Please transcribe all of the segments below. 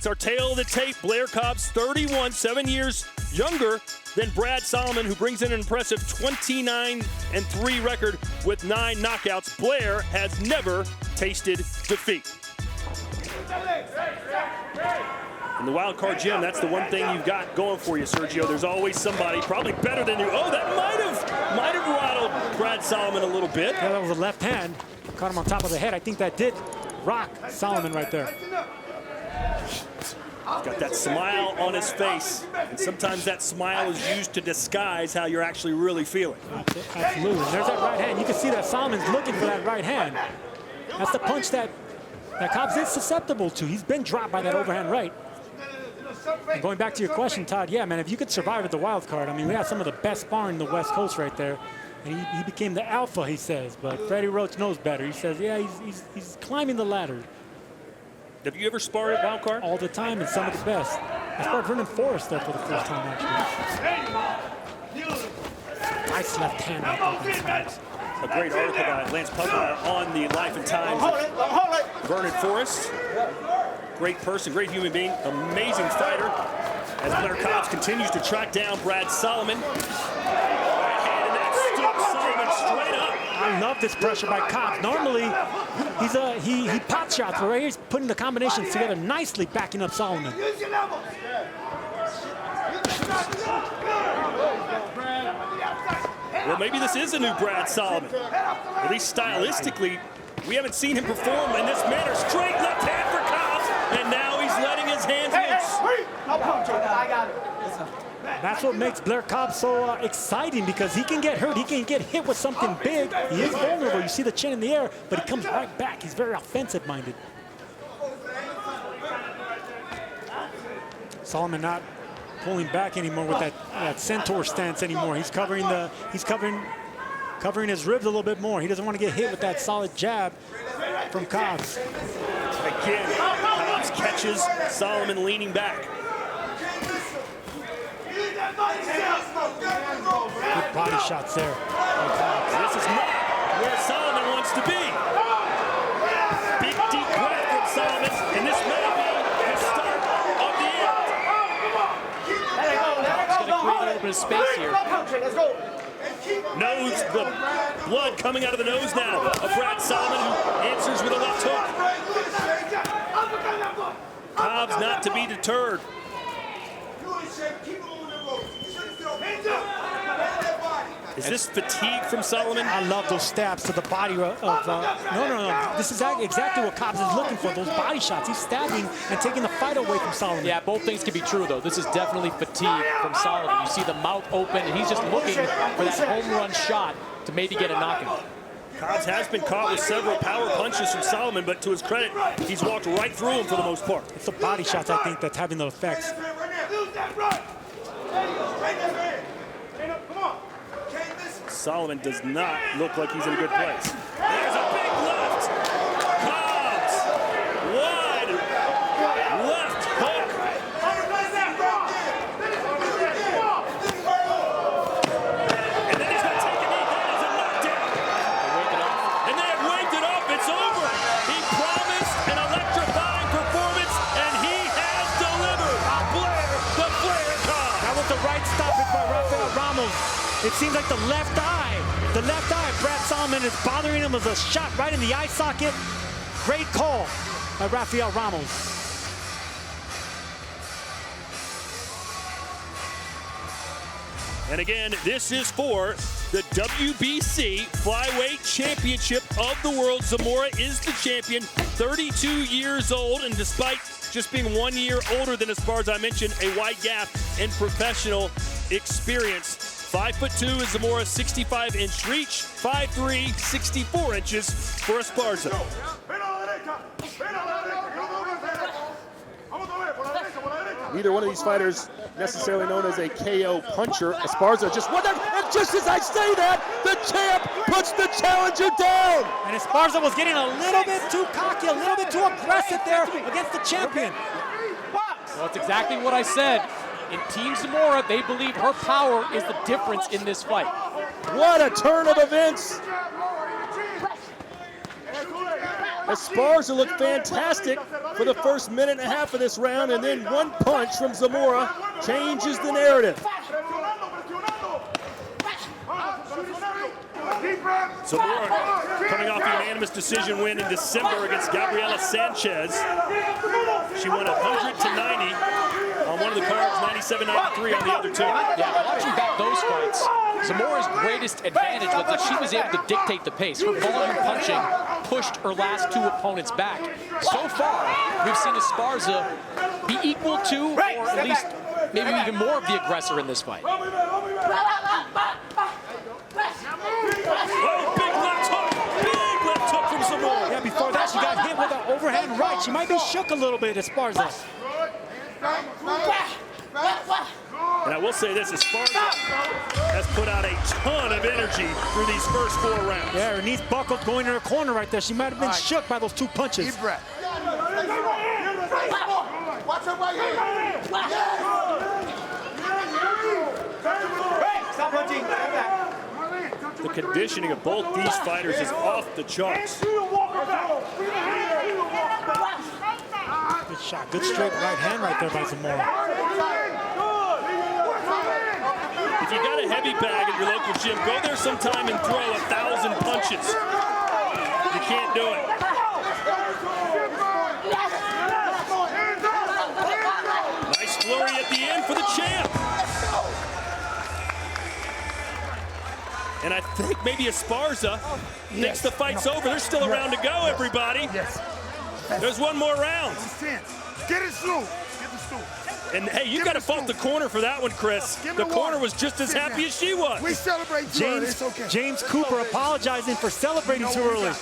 It's our tail of the tape. Blair Cobb's 31, 7 years younger than Brad Solomon, who brings in an impressive 29-3 record with 9 knockouts. Blair has never tasted defeat. In the wild card gym, that's the one thing you've got going for you, Sergio. There's always somebody probably better than you. Oh, that might have rattled Brad Solomon a little bit. Yeah, that was a left hand. Caught him on top of the head. I think that did rock Solomon right there. He's got that smile on his face, and sometimes that smile is used to disguise how you're actually really feeling. Absolutely. There's that right hand. You can see that Solomon's looking for that right hand. That's the punch that Cobbs is susceptible to. He's been dropped by that overhand right. And going back to your question, Todd, yeah, man, if you could survive at the wild card, I mean, we have some of the best sparring in the West Coast right there. And he became the alpha, he says. But Freddie Roach knows better. He says, yeah, he's climbing the ladder. Have you ever sparred at wild card? All the time, and some of the best. I sparred Vernon Forrest there for the first time, actually. Nice left hand. A great article by Lance Pugmire on the life and times of Vernon Forrest. Great person, great human being, amazing fighter. As Blair Cobbs continues to track down Brad Solomon. Right hand, and that stood Solomon straight up. I love this pressure by Cobbs. Normally, he pot shots, but right here he's putting the combinations together nicely, backing up Solomon. Well, maybe this is a new Brad Solomon. At least stylistically, we haven't seen him perform in this manner. Straight left hand for Cobbs, and now he's letting his hands loose. That's what makes Blair Cobb so exciting, because he can get hurt. He can get hit with something big. He is vulnerable. You see the chin in the air, but he comes right back. He's very offensive-minded. Solomon not pulling back anymore with that centaur stance anymore. He's covering his ribs a little bit more. He doesn't want to get hit with that solid jab from Cobbs. Again, Cobbs catches Solomon leaning back. Good body shots there. This is not where Solomon wants to be. Big deep breath from Solomon, and this may be the start of the end. Cobb's going to create a little bit of space here. Nose, the blood coming out of the nose now of Brad Solomon, who answers with a left hook. Cobb's not to be deterred. Is this fatigue from Solomon? I love those stabs to the body of, no. This is exactly what Cobbs is looking for, those body shots. He's stabbing and taking the fight away from Solomon. Yeah, both things can be true, though. This is definitely fatigue from Solomon. You see the mouth open, and he's just looking for that home run shot to maybe get a knockout. Cobbs has been caught with several power punches from Solomon, but to his credit, he's walked right through him for the most part. It's the body shots, I think, that's having the effects. Solomon does not look like he's in a good place. There's a big left. Cobbs, wide left hook. And then he's going to take a knee. That is a knockdown. And they have waved it off. It's over. He promised an electrifying performance, and he has delivered. The Blair Cobb. That was the right stoppage by Rafael Ramos. It seems like the left eye Brad Solomon is bothering him with a shot right in the eye socket. Great call by Rafael Ramos. And again, this is for the WBC Flyweight Championship of the World. Zamora is the champion, 32 years old, and despite just being 1 year older than Esparza, I mentioned a wide gap in professional experience. 5'2" is Zamora's 65-inch reach, 5'3", 64 inches for Esparza. Neither one of these fighters necessarily known as a KO puncher. Esparza just and just as I say that, the champ puts the challenger down. And Esparza was getting a little bit too cocky, a little bit too aggressive there against the champion. Well, that's exactly what I said. In Team Zamora, they believe her power is the difference in this fight. What a turn of events. Esparza looked fantastic for the first minute and a half of this round, and then one punch from Zamora changes the narrative. Zamora coming off a unanimous decision win in December against Gabriela Sanchez. She won 100-90 on one of the cards, 97-93 on the other two. Yeah, watching back those fights, Zamora's greatest advantage was that she was able to dictate the pace. Her volume punching pushed her last two opponents back. So far, we've seen Esparza be equal to, or at least maybe even more of the aggressor in this fight. Oh, big left hook from Zamora. Yeah, before that, she got hit with an overhand right. She might be shook a little bit, Esparza. And I will say this, Esparza has put out a ton of energy through these first 4 rounds. Yeah, her knees buckled going in her corner right there. She might have been shook by those 2 punches. Deep breath. Watch her right here. Stop punching. The conditioning of both these fighters is off the charts. Good shot, good straight right hand right there by Zamora. If you got a heavy bag at your local gym, go there sometime and throw 1,000 punches. You can't do it. Nice flurry at the end for the champ. And I think maybe Esparza thinks the fight's over. There's still a round to go, everybody. Yes. There's one more round. Get it through. Get it through. And hey, you got to fault the corner for that one, Chris. The corner was just as happy as she was. We celebrate too early. It's okay. James Cooper apologizing for celebrating too early.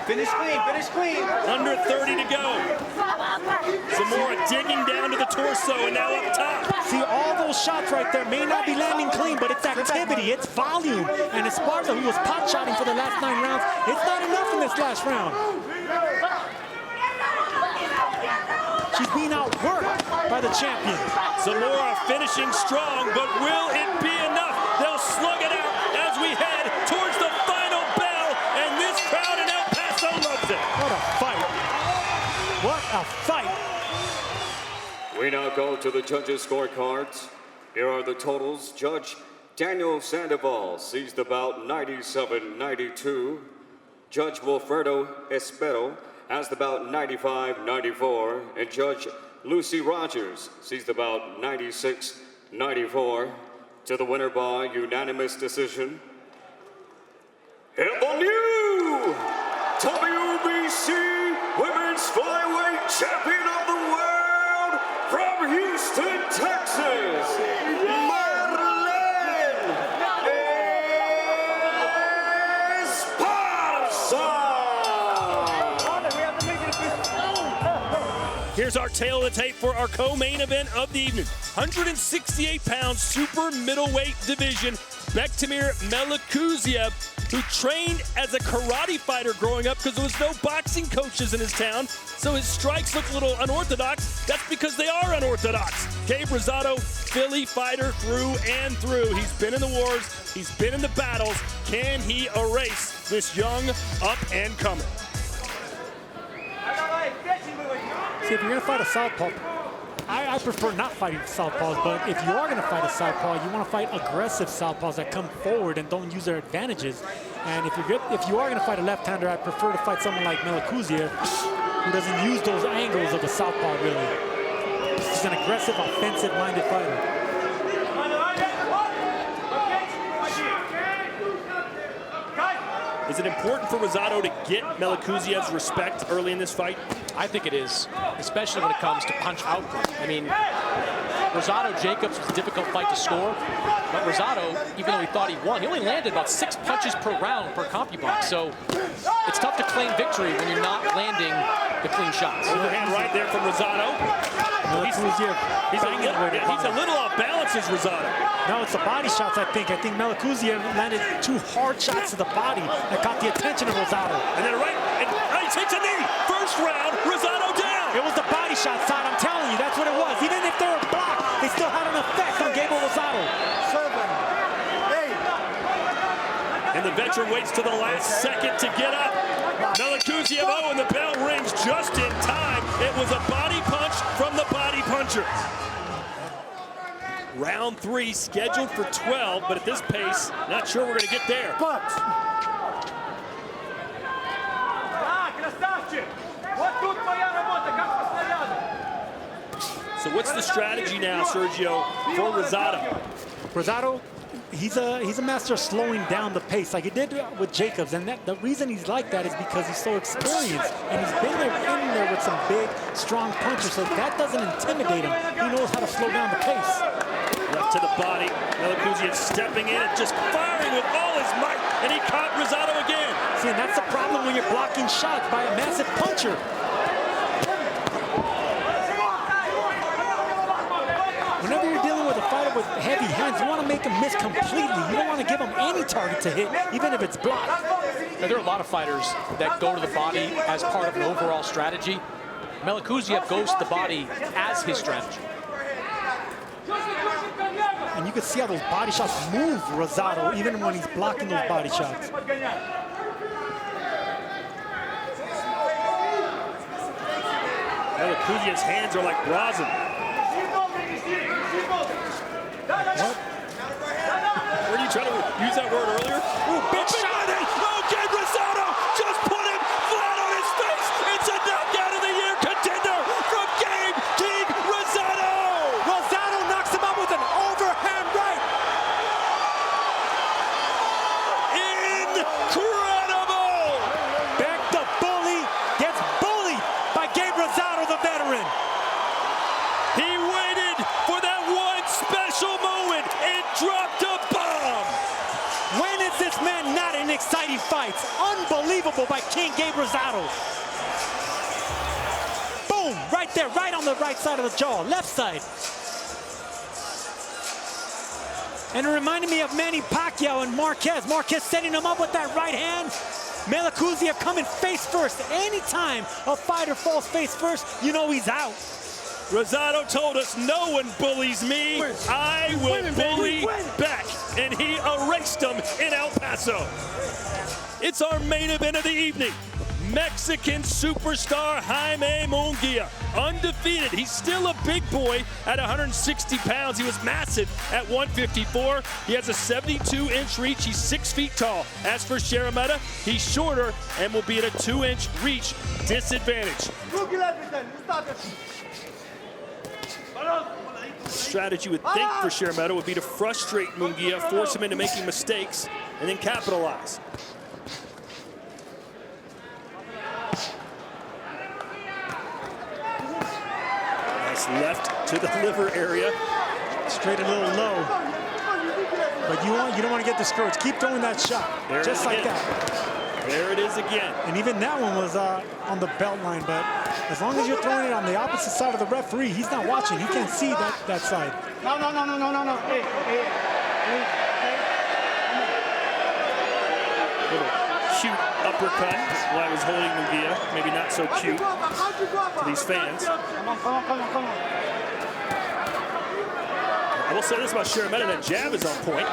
Finish clean, finish clean. Under 30 to go. Zamora digging down to the torso and now up top. See, all those shots right there may not be landing clean, but it's activity, it's volume. And Esparza, who was pot-shotting for the last 9 rounds, it's not enough in this last round. She's being outworked by the champion. Zamora finishing strong, but will it be enough? They'll slug it out as we head towards the final bell, and this crowd in El Paso loves it. What a fight. What a fight. We now go to the judges' scorecards. Here are the totals. Judge Daniel Sandoval sees the bout 97-92. Judge Wilfredo Espero has the bout 95-94. And Judge Lucy Rogers sees the bout 96-94. To the winner by unanimous decision. And the new WBC Women's Flyweight Champion of the World from Houston, Texas, Esparza. Here's our tail of the tape for our co-main event of the evening. 168-pound super middleweight division, Bektemir Melikuziev, who trained as a karate fighter growing up because there was no boxing coaches in his town, so his strikes look a little unorthodox. That's because they are unorthodox. Gabe Rosado, Philly fighter through and through. He's been in the wars, he's been in the battles. Can he erase this young up-and-comer? See, if you're going to fight a southpaw, I prefer not fighting southpaws, but if you are going to fight a southpaw, you want to fight aggressive southpaws that come forward and don't use their advantages. And if you are going to fight a left-hander, I prefer to fight someone like Melikuziev, who doesn't use those angles of the southpaw, really. He's an aggressive, offensive-minded fighter. Is it important for Rosado to get Melikuziev's respect early in this fight? I think it is, especially when it comes to punch output. I mean, Rosado-Jacobs was a difficult fight to score, but Rosado, even though he thought he won, he only landed about 6 punches per round per CompuBox. So it's tough to claim victory when you're not landing the clean shots. Overhand right there from Rosado. He's a little off balance as Rosado. No, it's the body shots, I think. I think Melikuziev landed 2 hard shots to the body that caught the attention of Rosado. And then and he takes a knee. First round, Rosado down. It was the body shot, Todd. I'm telling you, that's what it was. Even if they were blocked, they still had an effect on Gabriel Rosado. And the veteran waits to the last second to get up. Melikuziev, oh, and the bell rings just in time. It was a body punch from the body puncher. Round 3 scheduled for 12, but at this pace, not sure we're going to get there. So what's the strategy now, Sergio, for Rosado? Rosado, he's a master of slowing down the pace like he did with Jacobs, and the reason he's like that is because he's so experienced, and he's been in there with some big, strong punches, so that doesn't intimidate him. He knows how to slow down the pace. Left to the body, Melikuziev stepping in and just firing with all his might, and he caught Rosado again. See, and that's the problem when you're blocking shots by a massive puncher. Whenever you're dealing with a fighter with heavy hands, you want to make him miss completely. You don't want to give him any target to hit, even if it's blocked. Now, there are a lot of fighters that go to the body as part of an overall strategy. Melikuziev goes to the body as his strategy. And you can see how those body shots move Rosado, even when he's blocking those body shots. Melikuziev's hands are like rosin. What? Were you trying to use that word earlier? Ooh, big shot! Okay, Rosado just put him flat on his face. It's a knockout of the year contender from Game King Rosado. Rosado knocks him out with an overhand right. Incredible! Back the bully gets bullied by Gabe Rosado, the veteran. He waited for that one special moment and dropped a bomb. When is this man not in exciting fights? Unbelievable by King Gabe Rosado. Boom, right there, right on the right side of the jaw, left side. And it reminded me of Manny Pacquiao and Marquez. Marquez setting him up with that right hand. Melikuziev coming face first. Anytime a fighter falls face first, you know he's out. Rosado told us, no one bullies me, I will bully back. And he erased him in El Paso. It's our main event of the evening. Mexican superstar Jaime Munguia, undefeated. He's still a big boy at 160 pounds. He was massive at 154. He has a 72-inch reach. He's 6 feet tall. As for Szeremeta, he's shorter and will be at a 2-inch reach disadvantage. Strategy would think for Szeremeta would be to frustrate Munguia, force him into making mistakes, and then capitalize. Nice left to the liver area. Straight a little low. But you don't want to get discouraged. Keep throwing that shot, There just like again. that. There it is again. And even that one was on the belt line, but as long as you're throwing it on the opposite side of the referee, he's not watching. He can't see that side. No. Little cute uppercut while I was holding Munguia. Maybe not so cute to these fans. I will say this about Szeremeta, that jab is on point.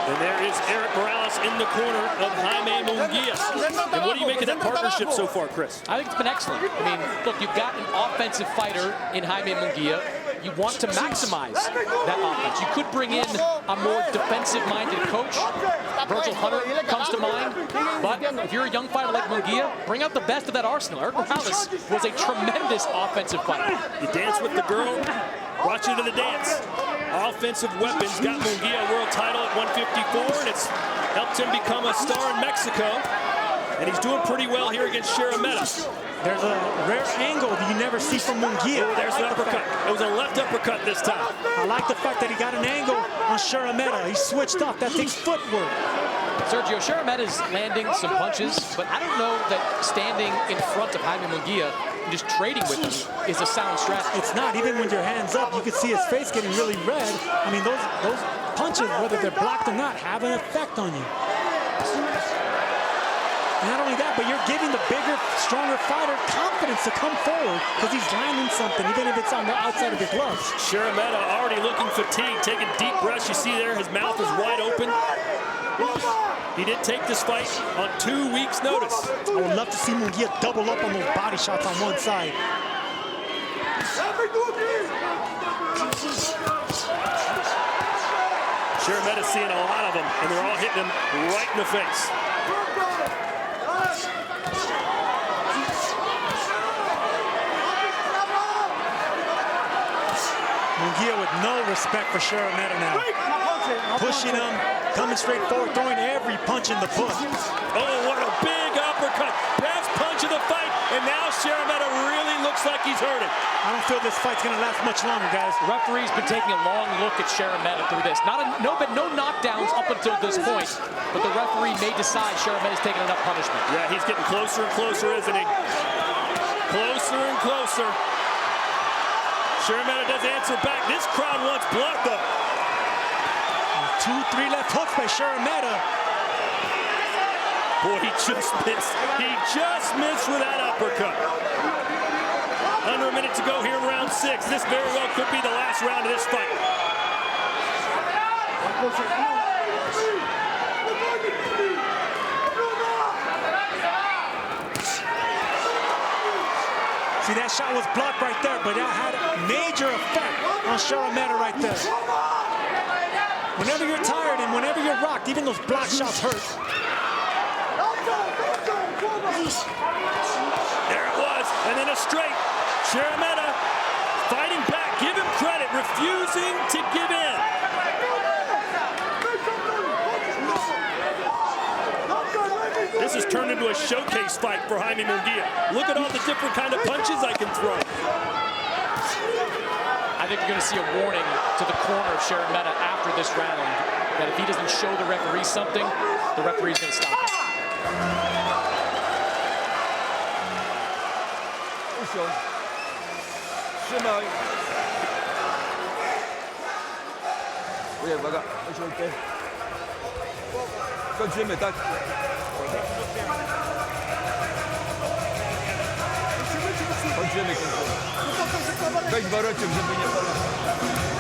And there is Eric Morales in the corner of Jaime Munguia. And what do you make of that partnership so far, Chris? I think it's been excellent. I mean, look, you've got an offensive fighter in Jaime Munguia. You want to maximize that offense. You could bring in a more defensive-minded coach. Virgil Hunter comes to mind. But if you're a young fighter like Munguia, bring out the best of that arsenal. Eric Morales was a tremendous offensive fighter. You dance with the girl, brought you to the dance. Offensive weapons got Munguia a world title at 154, and it's helped him become a star in Mexico. And he's doing pretty well here against Szeremeta. There's a rare angle that you never see from Munguia. Oh, there's an uppercut. It was a left uppercut this time. I like the fact that he got an angle on Szeremeta. He switched off. That takes footwork. Sergio, Szeremeta's landing some punches, but I don't know that standing in front of Jaime Munguia and just trading with him is a sound strategy. It's not. Even when your hand's up, you can see his face getting really red. I mean, those punches, whether they're blocked or not, have an effect on you. Not only that, but you're giving the bigger, stronger fighter confidence to come forward because he's landing something, even if it's on the outside of his gloves. Szeremeta already looking fatigued, taking deep breaths. You see there, his mouth is wide open. He did take this fight on 2 weeks' notice. I would love to see Munguia double up on those body shots on one side. Szeremeta's seeing a lot of them, and they're all hitting him right in the face. Munguia with no respect for Szeremeta now. Pushing him, coming straight forward, throwing every punch in the book. Oh, what a big uppercut. Best punch of the fight, and now Szeremeta really looks like he's hurting. I don't feel this fight's gonna last much longer, guys. The referee's been taking a long look at Szeremeta through this. No knockdowns up until this point, but the referee may decide Szeremeta's taking enough punishment. Yeah, he's getting closer and closer, isn't he? Closer and closer. Szeremeta does answer back. This crowd wants blood, though. 2-3 left hooks by Szeremeta. Boy, he just missed. He just missed with that uppercut. Under a minute to go here in round 6. This very well could be the last round of this fight. See, that shot was blocked right there, but that had a major effect on Szeremeta right there. Whenever you're tired and whenever you're rocked, even those block shots hurt. There it was, and then a straight. Szeremeta fighting back, give him credit, refusing to give in. This has turned into a showcase fight for Jaime Munguia. Look at all the different kind of punches I can throw. I think you're going to see a warning to the corner of Szeremeta after this round that if he doesn't show the referee something, the referee's going to stop him.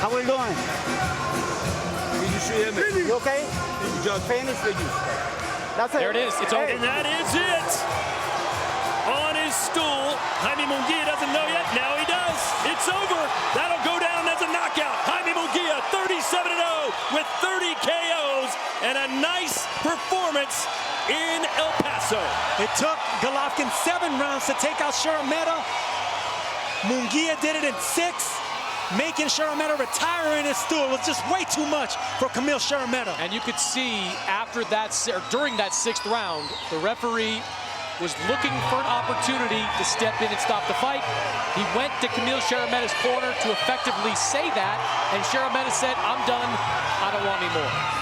How we doing? You okay? Just finished with you. That's it. There it is. It's over. And that is it. On his stool. Jaime Munguia doesn't know yet. Now he does. It's over. That'll go down as a knockout. Jaime Munguia, 37-0 with 30 KOs and a nice performance in El Paso. It took Golovkin 7 rounds to take out Szeremeta. Munguia did it in 6, making Szeremeta retire in his stool. It was just way too much for Kamil Szeremeta. And you could see after that, or during that 6th round, the referee was looking for an opportunity to step in and stop the fight. He went to Kamil Szeremeta's corner to effectively say that, and Szeremeta said, "I'm done. I don't want any more."